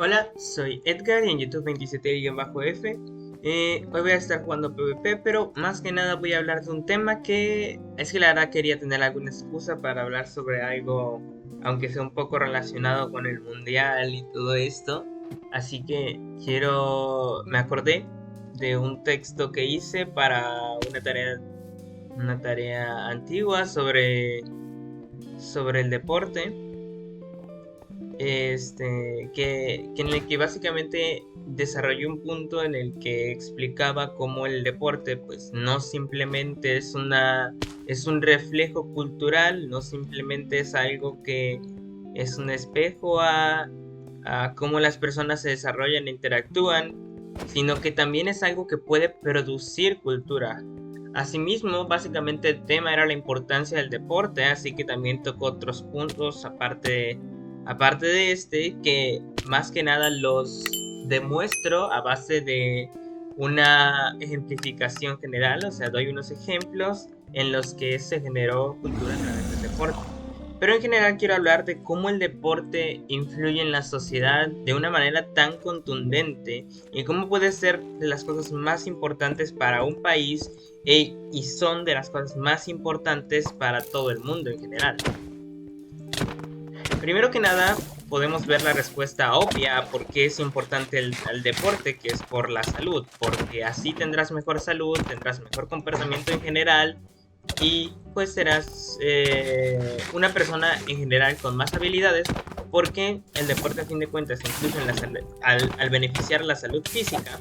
Hola, soy Edgar y en YouTube 27-F. Hoy voy a estar jugando PvP, pero más que nada voy a hablar de un tema que es que la verdad quería tener alguna excusa para hablar sobre algo, aunque sea un poco relacionado con el mundial y todo esto. Así que me acordé de un texto que hice para una tarea antigua sobre el deporte que en el que básicamente desarrolló un punto en el que explicaba cómo el deporte pues no simplemente es un reflejo cultural, no simplemente es algo que es un espejo a cómo las personas se desarrollan e interactúan, sino que también es algo que puede producir cultura. Asimismo, básicamente el tema era la importancia del deporte, así que también tocó otros puntos aparte de que más que nada los demuestro a base de una ejemplificación general, o sea, doy unos ejemplos en los que se generó cultura a través del deporte. Pero en general quiero hablar de cómo el deporte influye en la sociedad de una manera tan contundente y cómo puede ser de las cosas más importantes para un país y son de las cosas más importantes para todo el mundo en general. Primero que nada, podemos ver la respuesta obvia a por qué es importante el deporte, que es por la salud, porque así tendrás mejor salud, tendrás mejor comportamiento en general y pues serás una persona en general con más habilidades, porque el deporte a fin de cuentas, incluso al beneficiar la salud física,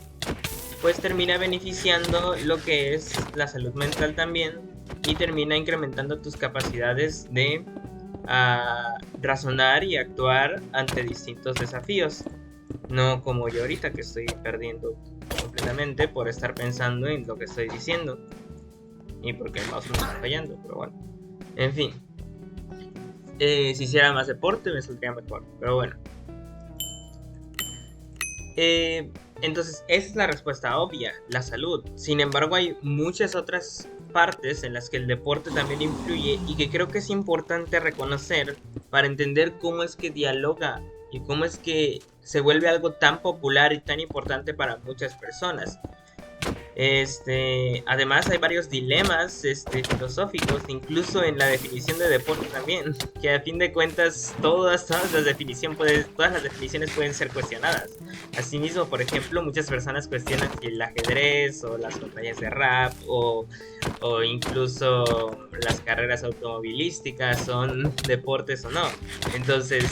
pues termina beneficiando lo que es la salud mental también y termina incrementando tus capacidades de razonar y actuar ante distintos desafíos. No como yo ahorita que estoy perdiendo completamente por estar pensando en lo que estoy diciendo y porque el mouse me está fallando, pero bueno. En fin, si hiciera más deporte me saldría mejor, pero bueno. Entonces, esa es la respuesta obvia, la salud. Sin embargo, hay muchas otras partes en las que el deporte también influye y que creo que es importante reconocer para entender cómo es que dialoga y cómo es que se vuelve algo tan popular y tan importante para muchas personas. Además hay varios dilemas filosóficos, incluso en la definición de deporte también, que a fin de cuentas todas las definiciones pueden ser cuestionadas. Asimismo, por ejemplo, muchas personas cuestionan si el ajedrez o las batallas de rap o incluso las carreras automovilísticas son deportes o no. Entonces,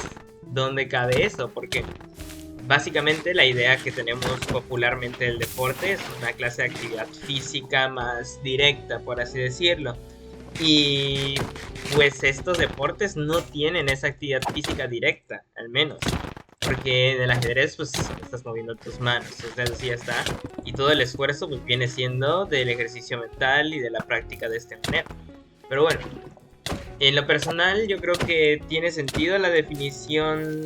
¿dónde cabe eso? Porque básicamente la idea que tenemos popularmente del deporte es una clase de actividad física más directa, por así decirlo. Y pues estos deportes no tienen esa actividad física directa, al menos. Porque en el ajedrez pues estás moviendo tus manos, entonces ya está. Y todo el esfuerzo pues viene siendo del ejercicio mental y de la práctica de esta manera. Pero bueno, en lo personal yo creo que tiene sentido la definición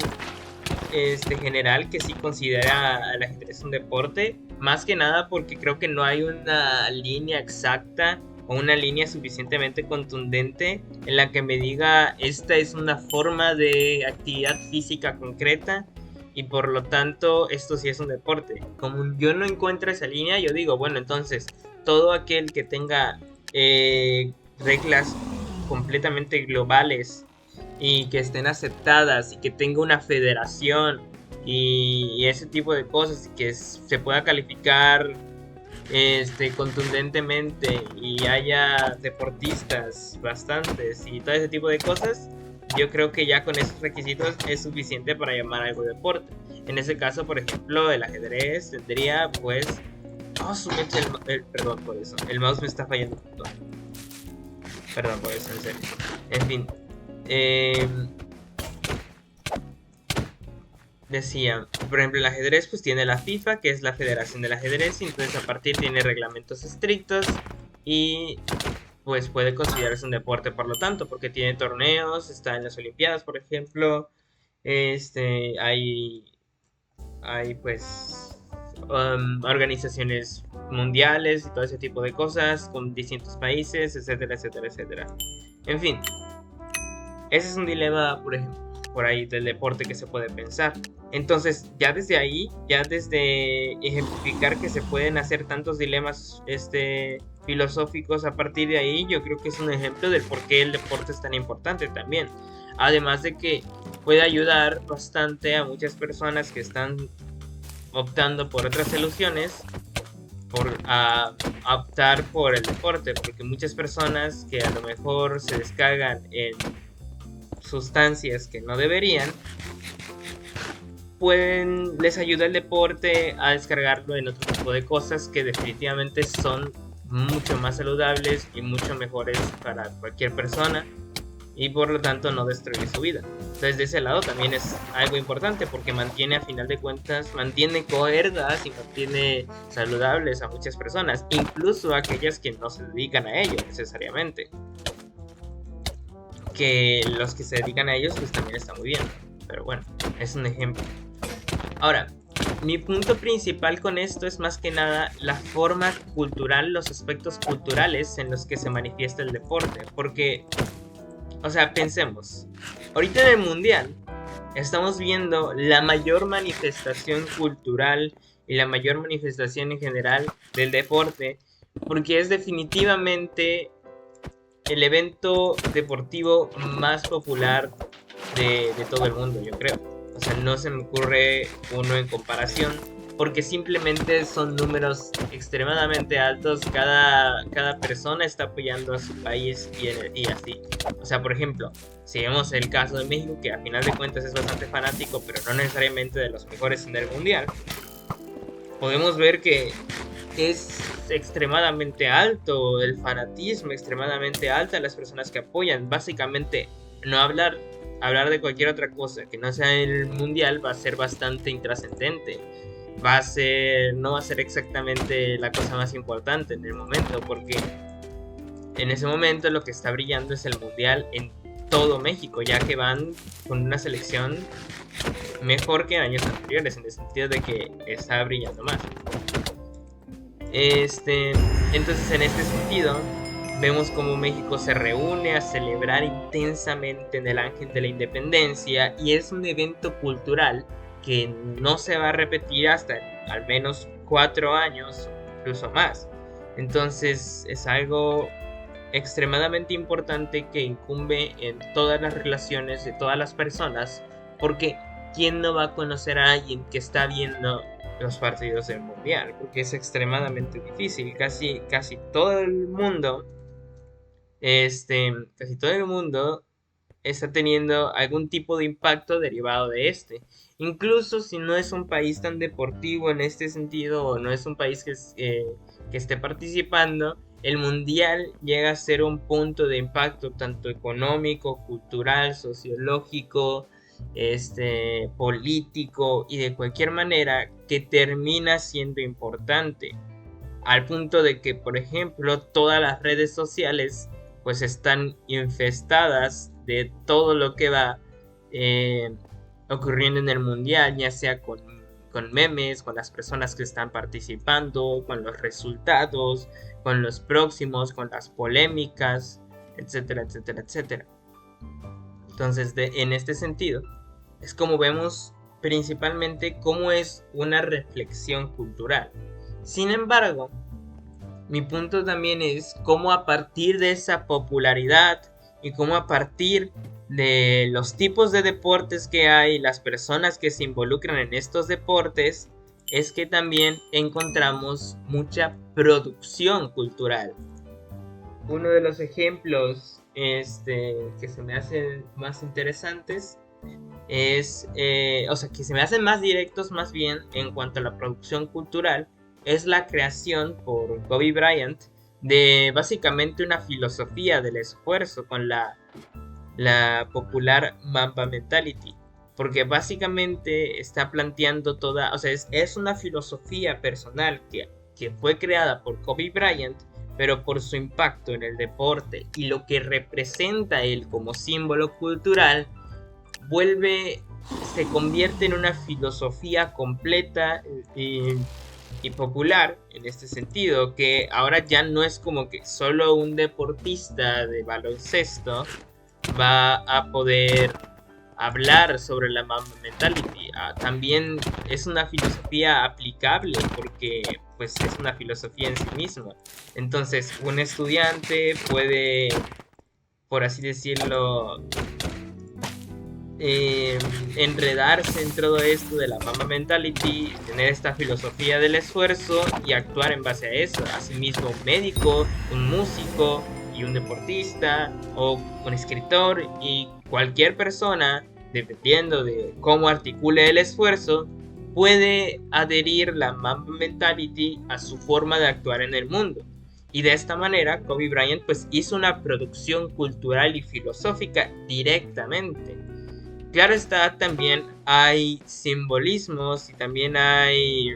general que sí considera al ajedrez un deporte, más que nada porque creo que no hay una línea exacta o una línea suficientemente contundente en la que me diga esta es una forma de actividad física concreta y por lo tanto esto sí es un deporte. Como yo no encuentro esa línea, yo digo, bueno, entonces todo aquel que tenga reglas completamente globales y que estén aceptadas y que tenga una federación y ese tipo de cosas y que se pueda calificar contundentemente y haya deportistas bastantes y todo ese tipo de cosas, yo creo que ya con esos requisitos es suficiente para llamar algo deporte. En ese caso, por ejemplo, el ajedrez tendría pues... Oh, su mecha, perdón por eso. El mouse me está fallando un poco. Perdón por eso, en serio. En fin. Eh, Decía, por ejemplo, el ajedrez pues tiene la FIFA, que es la Federación del Ajedrez, y entonces a partir tiene reglamentos estrictos y pues puede considerarse un deporte por lo tanto, porque tiene torneos, está en las Olimpiadas, por ejemplo, este, hay, hay pues organizaciones mundiales y todo ese tipo de cosas con distintos países, etcétera, etcétera, etcétera. En fin, ese es un dilema, por ejemplo. por ahí del deporte que se puede pensar. Entonces, ya desde ahí, ya desde ejemplificar que se pueden hacer tantos dilemas filosóficos a partir de ahí, yo creo que es un ejemplo del por qué el deporte es tan importante también. Además de que puede ayudar bastante a muchas personas que están optando por otras soluciones, a optar por el deporte, porque muchas personas que a lo mejor se descargan en sustancias que no deberían, les ayuda el deporte a descargarlo en otro tipo de cosas que definitivamente son mucho más saludables y mucho mejores para cualquier persona, y por lo tanto no destruye su vida. Entonces de ese lado también es algo importante, porque mantiene, a final de cuentas, mantiene cuerdas y mantiene saludables a muchas personas, incluso a aquellas que no se dedican a ello necesariamente. Que los que se dedican a ellos pues también está muy bien, pero bueno, es un ejemplo. Ahora, mi punto principal con esto es más que nada la forma cultural, los aspectos culturales en los que se manifiesta el deporte, porque, o sea, pensemos, ahorita en el mundial estamos viendo la mayor manifestación cultural y la mayor manifestación en general del deporte, porque es definitivamente el evento deportivo más popular de todo el mundo, yo creo. O sea, no se me ocurre uno en comparación, porque simplemente son números extremadamente altos. Cada persona está apoyando a su país y así. O sea, por ejemplo, si vemos el caso de México, que a final de cuentas es bastante fanático, pero no necesariamente de los mejores en el mundial, podemos ver que es extremadamente alto el fanatismo, extremadamente alta las personas que apoyan. Básicamente, no hablar de cualquier otra cosa que no sea el mundial va a ser bastante intrascendente. No va a ser exactamente la cosa más importante en el momento, porque en ese momento lo que está brillando es el mundial en todo México, ya que van con una selección mejor que en años anteriores, en el sentido de que está brillando más. Entonces, en este sentido, vemos cómo México se reúne a celebrar intensamente en el Ángel de la Independencia, y es un evento cultural que no se va a repetir hasta al menos 4 años, incluso más. Entonces es algo extremadamente importante que incumbe en todas las relaciones de todas las personas, porque ¿quién no va a conocer a alguien que está viendo los partidos del mundial? Porque es extremadamente difícil. Casi todo el mundo casi todo el mundo está teniendo algún tipo de impacto derivado de incluso si no es un país tan deportivo en este sentido, o no es un país que esté participando. El mundial llega a ser un punto de impacto tanto económico, cultural, sociológico, político y de cualquier manera, que termina siendo importante, al punto de que, por ejemplo, todas las redes sociales pues están infestadas de todo lo que va ocurriendo en el mundial, ya sea con memes, con las personas que están participando, con los resultados, con los próximos, con las polémicas, etcétera, etcétera, etcétera. Entonces, en este sentido, es como vemos principalmente cómo es una reflexión cultural. Sin embargo, mi punto también es cómo a partir de esa popularidad y cómo a partir de los tipos de deportes que hay, las personas que se involucran en estos deportes, es que también encontramos mucha producción cultural. Uno de los ejemplos que se me hacen más interesantes es, que se me hacen más directos más bien en cuanto a la producción cultural, es la creación por Kobe Bryant de básicamente una filosofía del esfuerzo con la popular Mamba Mentality, porque básicamente está planteando es una filosofía personal que fue creada por Kobe Bryant, pero por su impacto en el deporte y lo que representa él como símbolo cultural, se convierte en una filosofía completa y popular en este sentido, que ahora ya no es como que solo un deportista de baloncesto va a poder hablar sobre la Mamba Mentality. También es una filosofía aplicable porque pues es una filosofía en sí misma. Entonces, un estudiante puede, por así decirlo, eh, enredarse en todo esto de la Mamba Mentality, tener esta filosofía del esfuerzo y actuar en base a eso. Asimismo, un médico, un músico y un deportista o un escritor y cualquier persona, dependiendo de cómo articule el esfuerzo, puede adherir la Mamba Mentality a su forma de actuar en el mundo. Y de esta manera, Kobe Bryant pues hizo una producción cultural y filosófica directamente. Claro está, también hay simbolismos y también hay...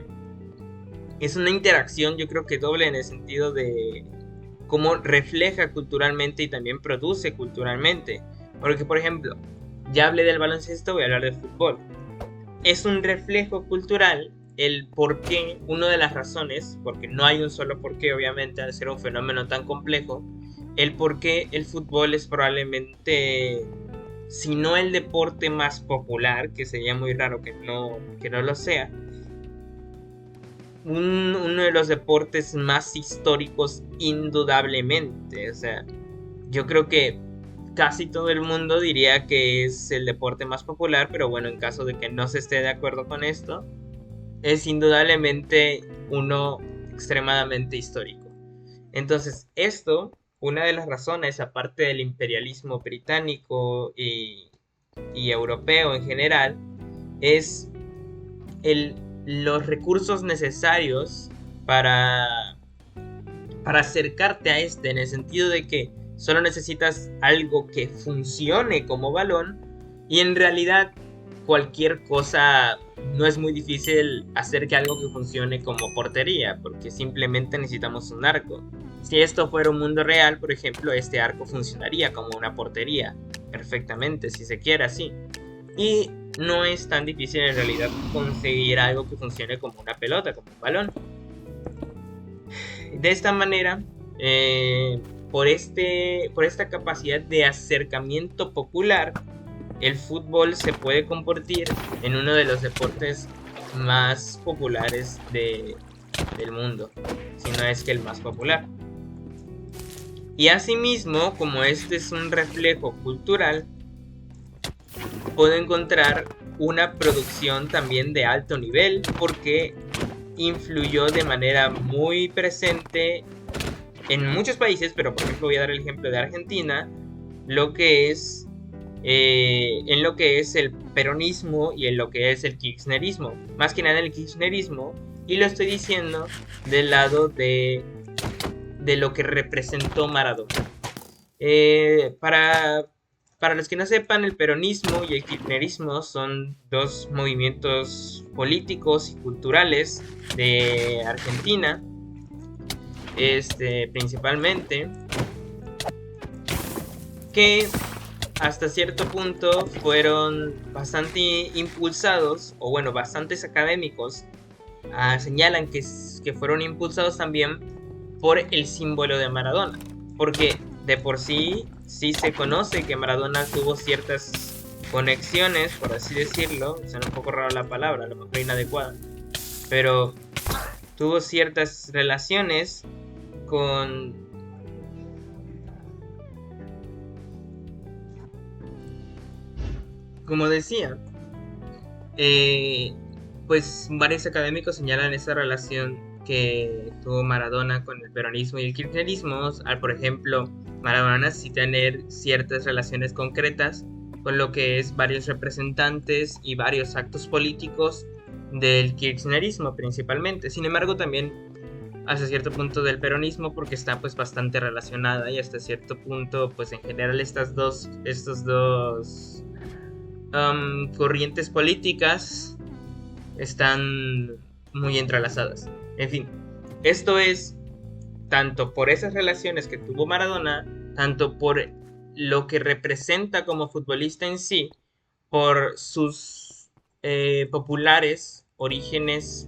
Es una interacción, yo creo que doble, en el sentido de cómo refleja culturalmente y también produce culturalmente. Porque, por ejemplo, ya hablé del baloncesto, voy a hablar del fútbol. Es un reflejo cultural el por qué, una de las razones, porque no hay un solo por qué, obviamente, al ser un fenómeno tan complejo, el por qué el fútbol es probablemente, si no el deporte más popular, que sería muy raro que no lo sea, uno de los deportes más históricos indudablemente. O sea, yo creo que casi todo el mundo diría que es el deporte más popular, pero bueno, en caso de que no se esté de acuerdo con esto, es indudablemente uno extremadamente histórico. Entonces, esto, una de las razones, aparte del imperialismo británico y europeo en general, es el, los recursos necesarios para, para acercarte a este, en el sentido de que solo necesitas algo que funcione como balón y en realidad cualquier cosa no es muy difícil hacer que algo que funcione como portería, porque simplemente necesitamos un arco. Si esto fuera un mundo real, por ejemplo, este arco funcionaría como una portería perfectamente, si se quiere así. Y no es tan difícil en realidad conseguir algo que funcione como una pelota, como un balón. De esta manera, por esta capacidad de acercamiento popular, el fútbol se puede convertir en uno de los deportes más populares del mundo, si no es que el más popular. Y asimismo, como este es un reflejo cultural, puedo encontrar una producción también de alto nivel porque influyó de manera muy presente en muchos países, pero por ejemplo voy a dar el ejemplo de Argentina, lo que es en lo que es el peronismo y en lo que es el kirchnerismo, más que nada el kirchnerismo, y lo estoy diciendo del lado de lo que representó Maradona. Para los que no sepan, el peronismo y el kirchnerismo son dos movimientos políticos y culturales de Argentina, principalmente, que hasta cierto punto fueron bastante impulsados, o bueno, bastantes académicos señalan que fueron impulsados también por el símbolo de Maradona, porque de por sí se conoce que Maradona tuvo ciertas conexiones, por así decirlo, suena un poco raro la palabra, a lo mejor inadecuada, pero tuvo ciertas relaciones con como decía, pues varios académicos señalan esa relación que tuvo Maradona con el peronismo y el kirchnerismo. Por ejemplo, Maradona sí tener ciertas relaciones concretas con lo que es varios representantes y varios actos políticos del kirchnerismo principalmente. Sin embargo, también hasta cierto punto del peronismo porque está pues bastante relacionada y hasta cierto punto pues en general estos dos corrientes políticas están muy entrelazadas. En fin, esto es tanto por esas relaciones que tuvo Maradona, tanto por lo que representa como futbolista en sí, por sus populares orígenes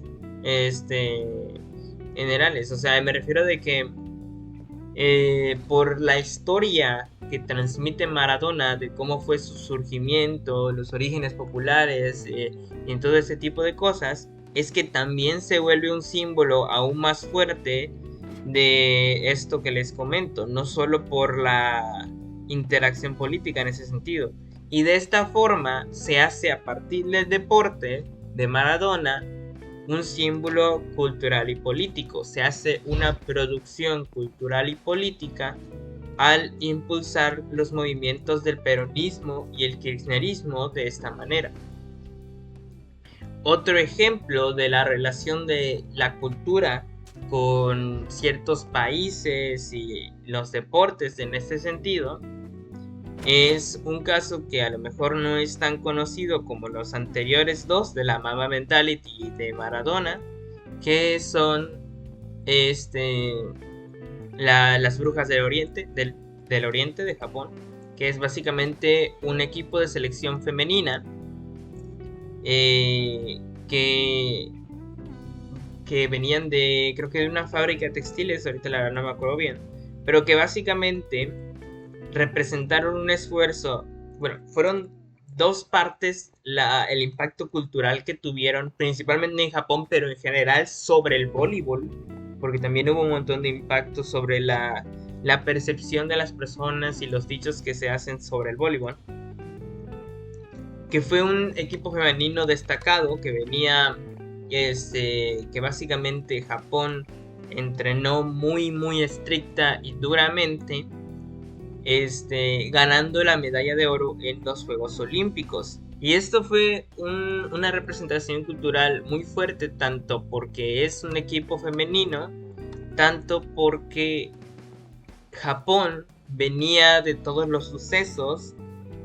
generales. O sea, me refiero de que por la historia que transmite Maradona de cómo fue su surgimiento, los orígenes populares y en todo ese tipo de cosas, es que también se vuelve un símbolo aún más fuerte de esto que les comento, no solo por la interacción política en ese sentido. Y de esta forma se hace a partir del deporte de Maradona un símbolo cultural y político. Se hace una producción cultural y política al impulsar los movimientos del peronismo y el kirchnerismo de esta manera. Otro ejemplo de la relación de la cultura con ciertos países y los deportes en este sentido es un caso que a lo mejor no es tan conocido como los anteriores dos de la Mamba Mentality y de Maradona, que son las Brujas del Oriente, del Oriente de Japón, que es básicamente un equipo de selección femenina que venían de, creo que de una fábrica de textiles, ahorita la verdad no me acuerdo bien, pero que básicamente representaron un esfuerzo, bueno, fueron dos partes el impacto cultural que tuvieron, principalmente en Japón, pero en general sobre el voleibol, porque también hubo un montón de impacto sobre la percepción de las personas y los dichos que se hacen sobre el voleibol, que fue un equipo femenino destacado que venía, que básicamente Japón entrenó muy estricta y duramente, ganando la medalla de oro en los Juegos Olímpicos. Y esto fue una representación cultural muy fuerte, tanto porque es un equipo femenino, tanto porque Japón venía de todos los sucesos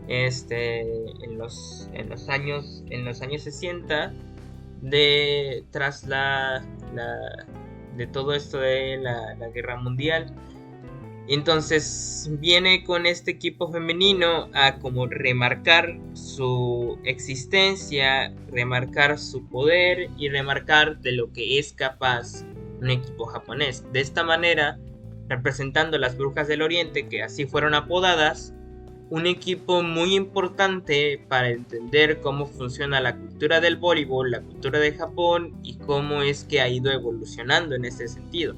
en los años 60 tras de todo esto de la guerra mundial. Entonces viene con este equipo femenino a como remarcar su existencia, remarcar su poder y remarcar de lo que es capaz un equipo japonés. De esta manera, representando las Brujas del Oriente, que así fueron apodadas, un equipo muy importante para entender cómo funciona la cultura del voleibol, la cultura de Japón y cómo es que ha ido evolucionando en ese sentido.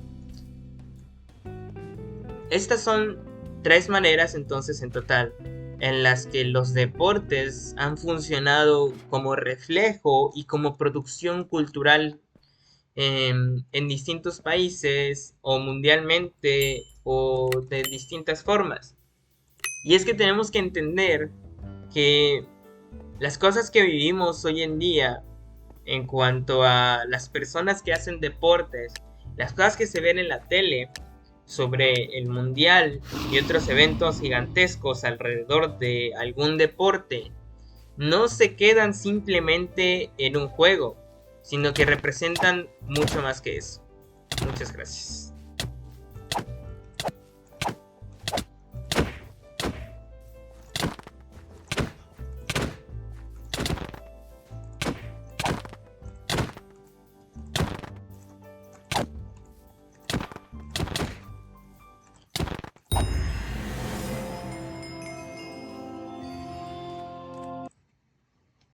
Estas son 3 maneras entonces en total en las que los deportes han funcionado como reflejo y como producción cultural en distintos países o mundialmente o de distintas formas. Y es que tenemos que entender que las cosas que vivimos hoy en día en cuanto a las personas que hacen deportes, las cosas que se ven en la tele sobre el mundial y otros eventos gigantescos alrededor de algún deporte, no se quedan simplemente en un juego, sino que representan mucho más que eso. Muchas gracias.